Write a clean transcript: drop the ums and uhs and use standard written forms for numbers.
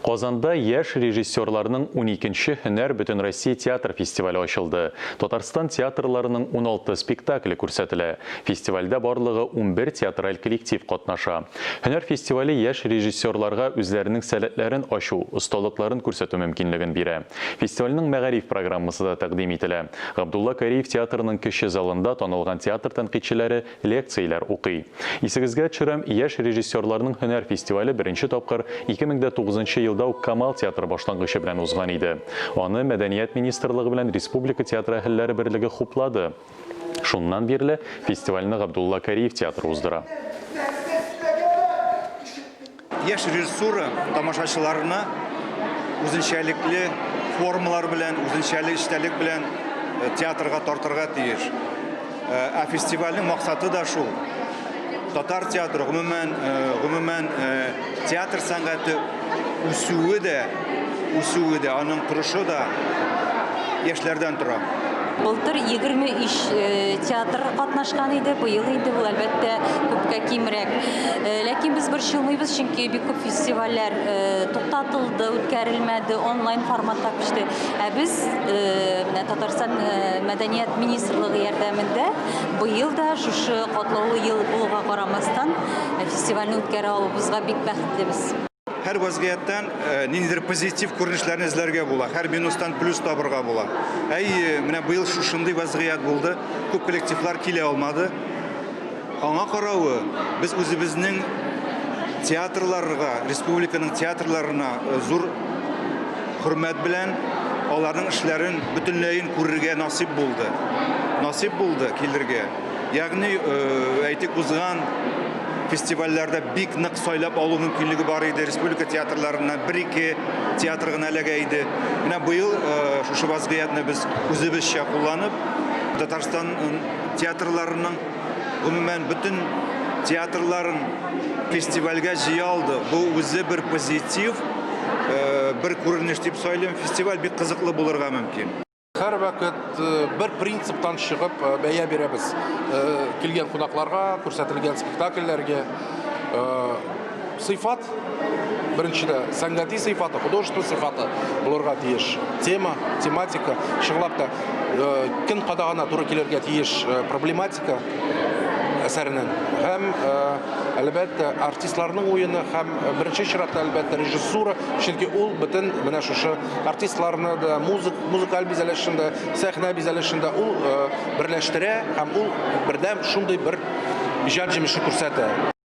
Казанда яшь режиссерларның 12-нче Һөнәр бөтен Россия театр фестивале ачылды. Татарстан театрларының 16 спектакле күрсәтелә. Фестивальдә барлыгы 11 театраль коллектив катнаша. Һөнәр фестивале яшь режиссерларга үзләренең сәләтләрен ачу, осталыкларын күрсәтү мөмкинлеген бирә. Фестивальнең мәгариф программасы да тәкъдим ителә. Габдулла Кариев театрының кече залында танылган театр тәнкыйтьчеләре лекцияләр укый. Исегезгә төшерәм, яшь режиссерларның Һөнәр фестивале беренче тапкыр 2009 елда ук Камал театры башлангычы белән узган иде. Аны Мәдәният министрлыгы белән Республика театры әһелләре берлеге хуплады. Шуннан бирле фестивальне Габдулла Кариев театры уздыра. Яшь режиссура тамашачыларына үзенчәлекле формалар белән, үзенчәлек эчтәлек белән театрга тартырга тиеш. Фестивальнең максаты да шул. Татар театры гомумән театр сәнгате үсүе дә, аның торышы да яшьләрдән тора. Былтыр 23 театр катнашкан иде, быел инде бу әлбәттә күпкә кимрәк. Ләкин без борчылмыйбыз, чөнки бик күп фестивальләр туктатылды, үткәрелмәде, онлайн форматта күчте. Без Татарстан Мәдәният министрлыгы ярдәмендә быел да шушы катлаулы ел булуга карамастан фестивальне үткәрә алуыбызга бик бәхетлебез. Һәр вазгыяттан ниндидер позитив күренешләрне эзләргә була, һәр минустан плюс табырга була. Менә быел шушындый вазгыят булды, күп коллективлар килә алмады. Аңа каравы, без үзебезнең театрларга, республиканың театрларына зур хөрмәт белән аларның эшләрен бөтенләен күрергә насип булды. Насип булды килергә. Ягъни әйтик узган фестивальләрдә бик нык сайлап алу мөмкинлеге бар иде. Республика театрларына 1-2 театр гына эләгә иде. Менә быел шушы вазгыятны без үзебезчә кулланып, Татарстан театрларының гомумән бөтен театрларын фестивальгә җыя алды. Бу үзе бер позитив, бер күренеш дип сөйләм. Фестиваль бик кызыклы булырга мөмкин. Һәр вакыт бер принциптан чыгып бәя бирәбез. Килгән кунакларга, күрсәтелгән спектакльләргә сыйфат, беренчедә сәнгати сыйфаты, художество сыйфаты булырга тиеш. Тема, тематика, чынлап та көн кадагына туры килергә тиеш проблематика әсәреннән. Һәм әлбәттә артистларның уены һәм беренче чиратта әлбәттә режиссура, чөнки ул бөтен менә шушы артистларны да музыкаль бизәлешендә, сәхнә бизәлешендә ул берләштерә һәм ул бердәм шундый бер иҗат җимеше күрсәтә.